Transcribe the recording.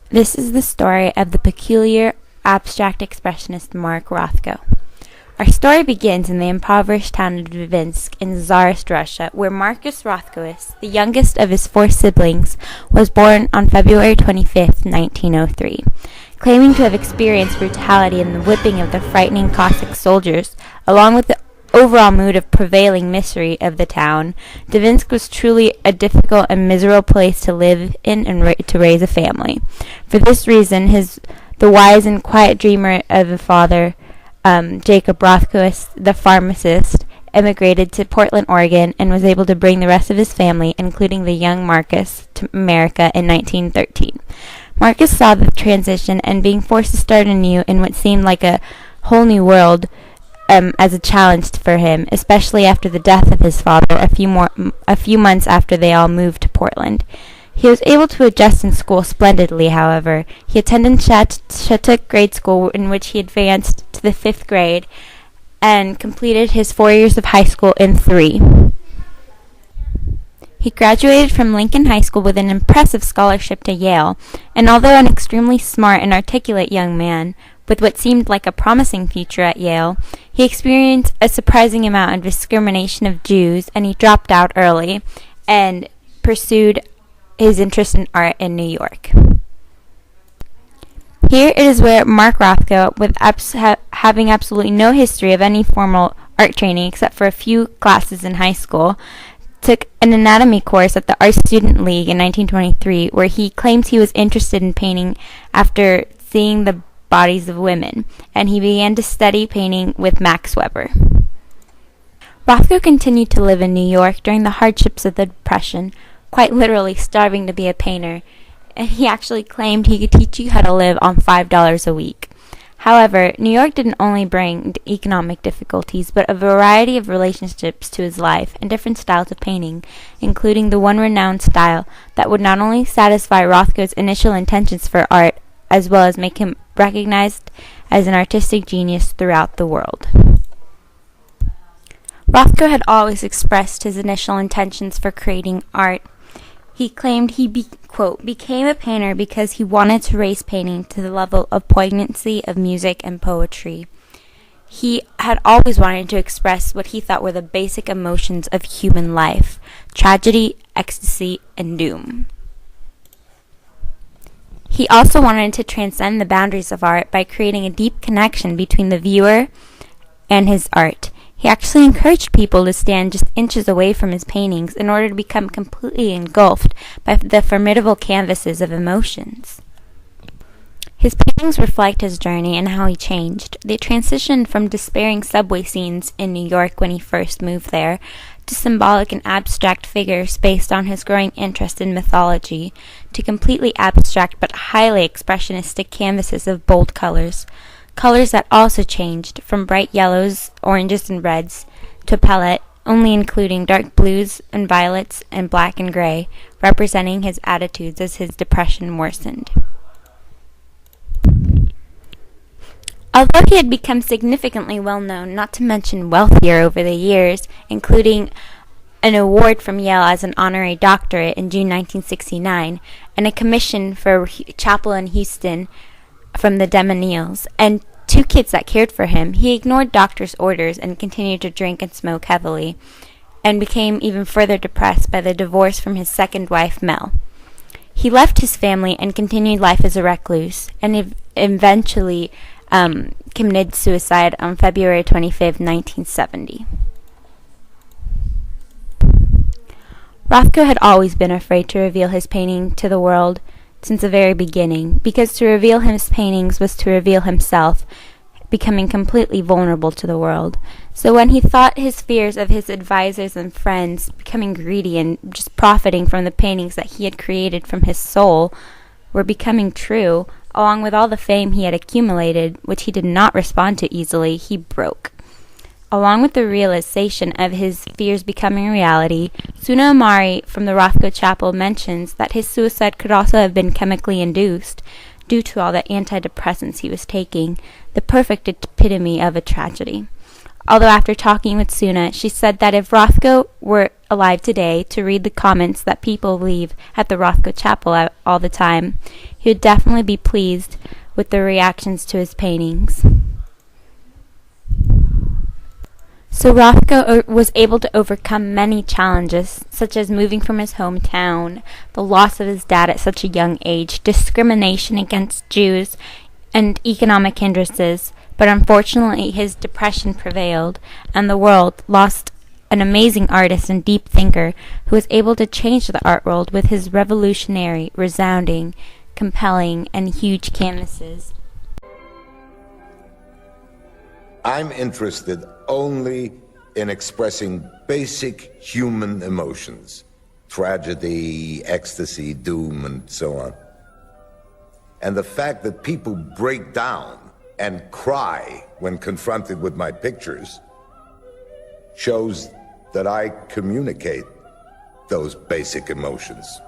This is the story of the peculiar abstract expressionist Mark Rothko. Our story begins in the impoverished town of Dvinsk in Tsarist Russia, where Marcus Rothko, the youngest of his 4 siblings, was born on February 25, 1903. Claiming to have experienced brutality in the whipping of the frightening Cossack soldiers, along with the overall mood of prevailing misery of the town, Dvinsk was truly a difficult and miserable place to live in and to raise a family. For this reason, the wise and quiet dreamer of a father, Jacob Rothko, the pharmacist, emigrated to Portland, Oregon, and was able to bring the rest of his family, including the young Marcus, to America in 1913. Marcus saw the transition and being forced to start anew in what seemed like a whole new world as a challenge for him, especially after the death of his father a few months after they all moved to Portland. He was able to adjust in school splendidly, however. He attended Shattuck grade school, in which he advanced to the 5th grade and completed his 4 years of high school in 3. He graduated from Lincoln High School with an impressive scholarship to Yale, and although an extremely smart and articulate young man, with what seemed like a promising future at Yale, he experienced a surprising amount of discrimination of Jews, and he dropped out early and pursued his interest in art in New York. Here it is where Mark Rothko, with having absolutely no history of any formal art training except for a few classes in high school, took an anatomy course at the Art Student League in 1923, where he claims he was interested in painting after seeing the bodies of women, and he began to study painting with Max Weber. Rothko continued to live in New York during the hardships of the Depression, quite literally starving to be a painter, and he actually claimed he could teach you how to live on $5 a week. However, New York didn't only bring economic difficulties, but a variety of relationships to his life and different styles of painting, including the one renowned style that would not only satisfy Rothko's initial intentions for art, as well as make him recognized as an artistic genius throughout the world. Rothko had always expressed his initial intentions for creating art. He claimed he became a painter because he wanted to raise painting to the level of poignancy of music and poetry. He had always wanted to express what he thought were the basic emotions of human life: tragedy, ecstasy, and doom. He also wanted to transcend the boundaries of art by creating a deep connection between the viewer and his art. He actually encouraged people to stand just inches away from his paintings in order to become completely engulfed by the formidable canvases of emotions. His paintings reflect his journey and how he changed. They transitioned from despairing subway scenes in New York when he first moved there to symbolic and abstract figures based on his growing interest in mythology, to completely abstract but highly expressionistic canvases of bold colors that also changed from bright yellows, oranges, and reds to palette, only including dark blues and violets and black and gray, representing his attitudes as his depression worsened. Although he had become significantly well-known, not to mention wealthier over the years, including an award from Yale as an honorary doctorate in June 1969, and a commission for a chapel in Houston from the Demonials, and 2 kids that cared for him, he ignored doctors' orders and continued to drink and smoke heavily, and became even further depressed by the divorce from his second wife, Mel. He left his family and continued life as a recluse, and eventually committed suicide on February 25, 1970. Rothko had always been afraid to reveal his painting to the world since the very beginning, because to reveal his paintings was to reveal himself, becoming completely vulnerable to the world. So when he thought his fears of his advisors and friends becoming greedy and just profiting from the paintings that he had created from his soul were becoming true, along with all the fame he had accumulated, which he did not respond to easily, he broke. Along with the realization of his fears becoming reality, Suna Amari from the Rothko Chapel mentions that his suicide could also have been chemically induced due to all the antidepressants he was taking, the perfect epitome of a tragedy. Although after talking with Suna, she said that if Rothko were alive today to read the comments that people leave at the Rothko Chapel all the time, he would definitely be pleased with the reactions to his paintings. So Rothko was able to overcome many challenges, such as moving from his hometown, the loss of his dad at such a young age, discrimination against Jews, and economic hindrances. But unfortunately, his depression prevailed, and the world lost an amazing artist and deep thinker who was able to change the art world with his revolutionary, resounding, compelling, and huge canvases. I'm interested only in expressing basic human emotions, tragedy, ecstasy, doom, and so on. And the fact that people break down and cry when confronted with my pictures shows that I communicate those basic emotions.